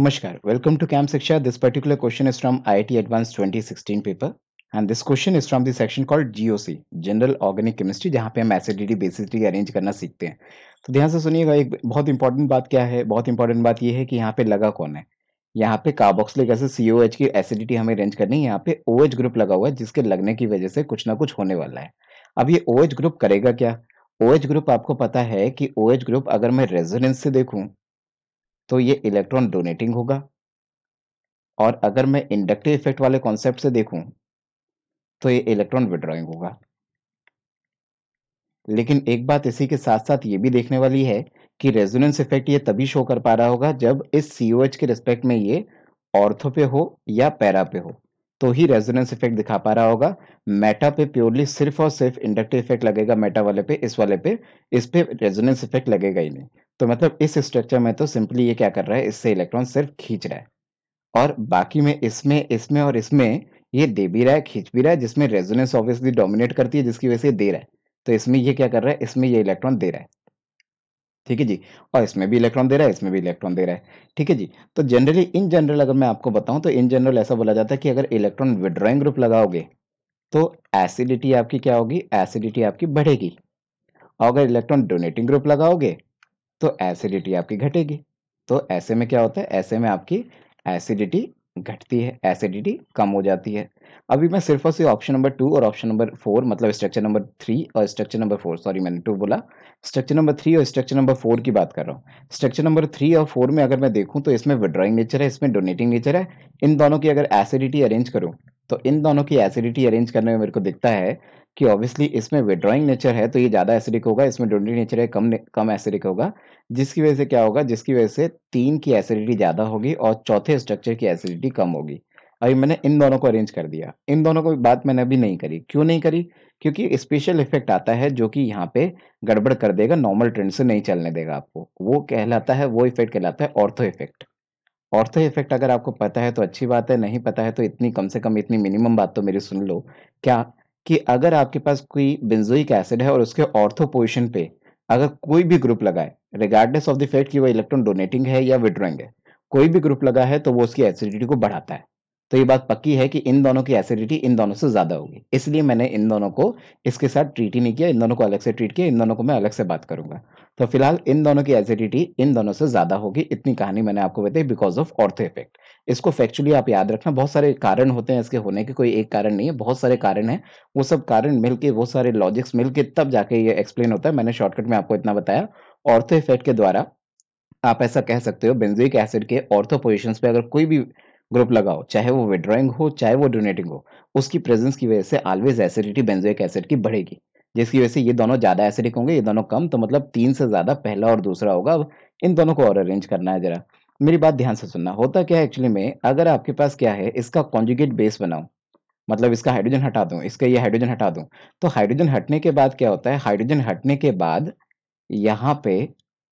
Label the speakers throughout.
Speaker 1: Namaskar. Welcome to Camp Shiksha. This particular question is from IIT Advanced 2016 paper. And this question is from the section called GOC, General Organic Chemistry, जहाँ पे हम acidity basicity arrange करना सीखते हैं। तो ध्यान से सुनिएगा, एक बहुत इंपॉर्टेंट बात क्या है। बहुत इंपॉर्टेंट बात ये है कि यहाँ पे लगा कौन है। यहाँ पे कार्बोक्सिलिक एसिड COH की एसिडिटी हमें अरेंज करनी है। यहाँ पे OH ग्रुप लगा हुआ है, जिसके लगने की वजह से कुछ ना कुछ होने वाला है। अब ये OH ग्रुप करेगा क्या? OH ग्रुप आपको पता है कि OH ग्रुप अगर मैं रेजोनेंस से देखूं तो ये इलेक्ट्रॉन डोनेटिंग होगा, और अगर मैं इंडक्टिव इफेक्ट वाले कॉन्सेप्ट से देखूं तो ये इलेक्ट्रॉन विड्रॉइंग होगा। लेकिन एक बात इसी के साथ साथ ये भी देखने वाली है कि रेजोनेंस इफेक्ट ये तभी शो कर पा रहा होगा जब इस COH के रिस्पेक्ट में ये ऑर्थो पे हो या पैरा पे हो, तो ही रेजोनेंस इफेक्ट दिखा पा रहा होगा। मेटा पे प्योरली सिर्फ और सिर्फ इंडक्टिव इफेक्ट लगेगा, मेटा वाले पे, इस वाले पे, इस पे रेजोनेंस इफेक्ट लगेगा ही नहीं। तो मतलब इस स्ट्रक्चर में तो सिंपली ये क्या कर रहा है, इससे इलेक्ट्रॉन सिर्फ खींच रहा है, और बाकी में इसमें इसमें और इसमें ये दे भी रहा है, खींच भी रहा है, जिसमें रेजोनेंस ऑब्वियसली डोमिनेट करती है, जिसकी वजह से ये दे रहा है। तो इसमें ये क्या कर रहा है, इसमें ये इलेक्ट्रॉन दे रहा है। ठीक है जी। और इसमें भी इलेक्ट्रॉन दे रहा है, इसमें भी इलेक्ट्रॉन दे रहा है। ठीक है जी। तो जनरली इन जनरल अगर मैं आपको बताऊं तो इन जनरल ऐसा बोला जाता है कि अगर इलेक्ट्रॉन विड्रॉइंग ग्रुप लगाओगे तो एसिडिटी आपकी क्या होगी, एसिडिटी आपकी बढ़ेगी। और अगर इलेक्ट्रॉन डोनेटिंग ग्रुप लगाओगे तो एसिडिटी आपकी घटेगी। तो ऐसे में क्या होता है, ऐसे में आपकी एसिडिटी घटती है, एसिडिटी कम हो जाती है। अभी मैं सिर्फ और सिर्फ ऑप्शन नंबर 2 और ऑप्शन नंबर 4, मतलब स्ट्रक्चर नंबर 3 और स्ट्रक्चर नंबर 4, सॉरी मैंने 2 बोला, स्ट्रक्चर नंबर 3 और स्ट्रक्चर नंबर 4 की बात कर रहा हूँ। स्ट्रक्चर नंबर 3 और 4 में अगर मैं देखूँ तो इसमें विड्रॉइंग नेचर है, इसमें डोनेटिंग नेचर है। इन दोनों की अगर एसिडिटी अरेंज करूँ तो इन दोनों की एसिडिटी अरेंज करने में मेरे को दिखता है कि ऑब्वियसली इसमें विड्रॉइंग नेचर है तो ये ज़्यादा एसिडिक होगा, इसमें डोनेटिंग नेचर है कम एसिडिक होगा। जिसकी वजह से क्या होगा, जिसकी वजह से 3 की एसिडिटी ज़्यादा होगी और चौथे स्ट्रक्चर की एसिडिटी कम होगी। अभी मैंने इन दोनों को अरेंज कर दिया, इन दोनों को बात मैंने अभी नहीं करी। क्यों नहीं करी? क्योंकि स्पेशल इफेक्ट आता है जो कि यहाँ पे गड़बड़ कर देगा, नॉर्मल ट्रेंड से नहीं चलने देगा आपको। वो कहलाता है, वो इफेक्ट कहलाता है ऑर्थो इफेक्ट। ऑर्थो इफेक्ट अगर आपको पता है तो अच्छी बात है, नहीं पता है तो इतनी कम से कम इतनी मिनिमम बात तो मेरी सुन लो। क्या? कि अगर आपके पास कोई बेंजोइक एसिड है और उसके ऑर्थो पोजीशन पे अगर कोई भी ग्रुप लगा है, रिगार्डलेस ऑफ द फैक्ट कि वो इलेक्ट्रॉन डोनेटिंग है या विड्रॉइंग है, कोई भी ग्रुप लगा है तो वो उसकी एसिडिटी को बढ़ाता है। तो ये बात पक्की है कि इन दोनों की एसिडिटी इन दोनों से ज्यादा होगी, इसलिए मैंने इन दोनों को इसके साथ ट्रीट ही नहीं किया, इन दोनों को अलग से ट्रीट किया, इन दोनों को मैं अलग से बात करूंगा। तो फिलहाल इन दोनों की एसिडिटी इन दोनों से ज्यादा होगी, इतनी कहानी मैंने आपको बताई, बिकॉज ऑफ ऑर्थो इफेक्ट। इसको फैक्चुअली आप याद रखना, बहुत सारे कारण होते हैं इसके होने के, कोई एक कारण नहीं है, बहुत सारे कारण हैं। वो सब कारण मिलके, वो सारे लॉजिक्स मिलके तब जाके ये एक्सप्लेन होता है। मैंने शॉर्टकट में आपको इतना बताया। ऑर्थो इफेक्ट के द्वारा आप ऐसा कह सकते हो, बेंजोइक एसिड के ऑर्थो पोजीशंस पे अगर कोई भी ग्रुप लगाओ, चाहे वो विड्रॉइंग हो चाहे वो डोनेटिंग हो, उसकी प्रेजेंस की वजह से ऑलवेज एसिडिटी बेंजोइक एसिड की बढ़ेगी, जिसकी वजह से ये दोनों ज्यादा एसिडिक होंगे, ये दोनों कम। तो मतलब 3 से ज्यादा पहला और दूसरा होगा। अब इन दोनों को और अरेंज करना है जरा, मेरी बात ध्यान से सुनना। होता क्या है एक्चुअली में, अगर आपके पास क्या है, इसका कॉन्जुगेट बेस बनाओ, मतलब इसका हाइड्रोजन हटा दूं, इसका ये हाइड्रोजन हटा दूं, तो हाइड्रोजन हटने के बाद क्या होता है, हाइड्रोजन हटने के बाद यहाँ पे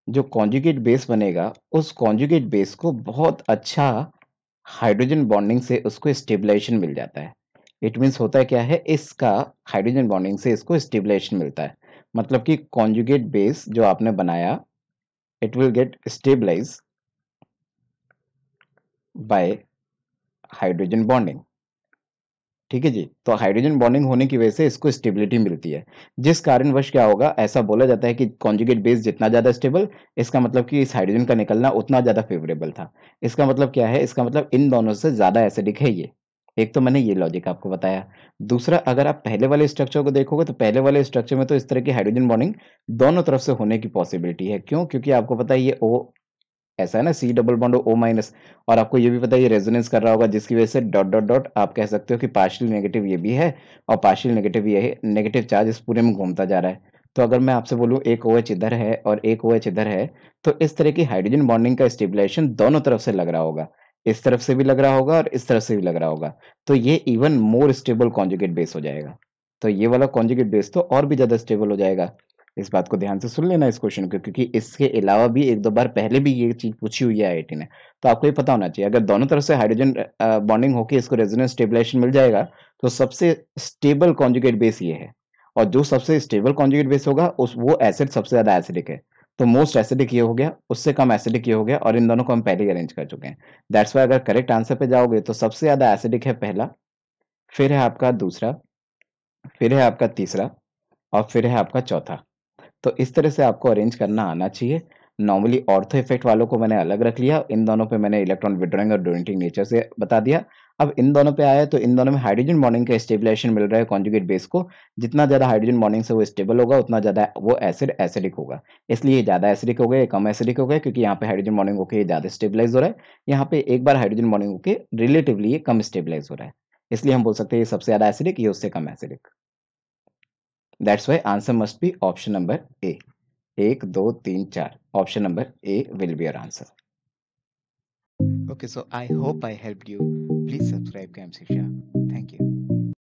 Speaker 1: जो कॉन्जुगेट बेस बनेगा, उस कॉन्जुगेट बेस को बहुत अच्छा हाइड्रोजन बॉन्डिंग से उसको स्टेबलाइजेशन मिल जाता है। इट मीन्स होता है क्या है, इसका हाइड्रोजन बॉन्डिंग से इसको स्टेबलाइजेशन मिलता है। मतलब कि कॉन्जुगेट बेस जो आपने बनाया, it will get stabilize by hydrogen bonding. ठीक है जी। तो हाइड्रोजन बॉन्डिंग होने की वजह से इसको स्टेबिलिटी मिलती है, जिस कारणवश क्या होगा, ऐसा बोला जाता है कि कॉन्जुगेट बेस जितना ज्यादा स्टेबल, इसका मतलब कि इस हाइड्रोजन का निकलना उतना ज्यादा फेवरेबल था। इसका मतलब क्या है, इसका मतलब इन दोनों से ज्यादा एसिडिक है ये। एक तो मैंने ये लॉजिक आपको बताया। दूसरा, अगर आप पहले वाले स्ट्रक्चर को देखोगे तो पहले वाले स्ट्रक्चर में तो इस तरह की हाइड्रोजन बॉन्डिंग दोनों तरफ से होने की पॉसिबिलिटी है। क्यों? क्योंकि आपको पता है ये ओ ऐसा है ना, C double bond O minus, और आपको ये भी पता है ये रेजोनेंस कर रहा होगा, जिसकी वजह से डॉट डॉट डॉट आप कह सकते हो कि पार्शियल नेगेटिव ये भी है और पार्शियल नेगेटिव ये है, नेगेटिव चार्ज इस पूरे में घूमता जा रहा है। तो अगर मैं आपसे बोलूं एक OH इधर है और एक OH इधर है, तो इस तरह की हाइड्रोजन बॉन्डिंग का स्टेबलाइजेशन दोनों तरफ से लग रहा होगा, इस तरफ से भी लग रहा होगा और इस तरफ से भी लग रहा होगा। तो ये even more stable conjugate base हो जाएगा। तो ये वाला कॉन्जुगेट बेस तो और भी ज्यादा स्टेबल हो जाएगा। इस बात को ध्यान से सुन लेना इस क्वेश्चन को, क्योंकि इसके अलावा भी एक दो बार पहले भी ये चीज पूछी हुई है IIT ने। तो आपको ये पता होना चाहिए, अगर दोनों तरफ से हाइड्रोजन बॉन्डिंग होकर इसको रेजोनेंस स्टेबलाइजेशन मिल जाएगा तो सबसे स्टेबल कॉन्जुगेट बेस ये है। और जो सबसे स्टेबल कॉन्जुगेट बेस होगा उस वो एसिड सबसे ज्यादा एसिडिक है। तो मोस्ट एसिडिक ये हो गया, उससे कम एसिडिक ये हो गया और इन दोनों को हम पहले ही अरेंज कर चुके हैं। दैट्स व्हाई अगर करेक्ट आंसर पे जाओगे तो सबसे ज़्यादा एसिडिक है पहला, फिर है आपका दूसरा, फिर है आपका तीसरा और फिर है आपका चौथा। तो इस तरह से आपको अरेंज करना आना चाहिए। नॉर्मली ऑर्थो इफ़ेक्ट वालों को मैंने अलग रख लिया, इन दोनों पे मैंने इलेक्ट्रॉन विथड्रॉइंग और डोनेटिंग नेचर से बता दिया। अब इन दोनों पे आया है तो इन दोनों में हाइड्रोजन बॉन्डिंग का स्टेबिलाइजेशन मिल रहा है कॉन्जुगेट बेस को। जितना ज़्यादा हाइड्रोजन बॉन्डिंग से वो स्टेबल होगा, उतना ज़्यादा वो एसिड एसिडिक होगा। इसलिए ये ज़्यादा एसिडिक हो गया, ये कम एसिडिक हो गया क्योंकि यहाँ पे हाइड्रोजन बॉन्डिंग होके ये ज़्यादा स्टेबलाइज़ हो रहा है। यहाँ पे एक बार हाइड्रोजन बॉन्डिंग होके रिलेटिवली ये कम स्टेबलाइज़ हो रहा है। इसलिए हम बोल सकते हैं ये सबसे ज़्यादा एसिडिक, ये उससे कम acidic. That's why answer must be option number A. 1, 2, 3, 4. Option number A will be your answer. Okay, so I hope I helped you. Please subscribe Camp Shiksha.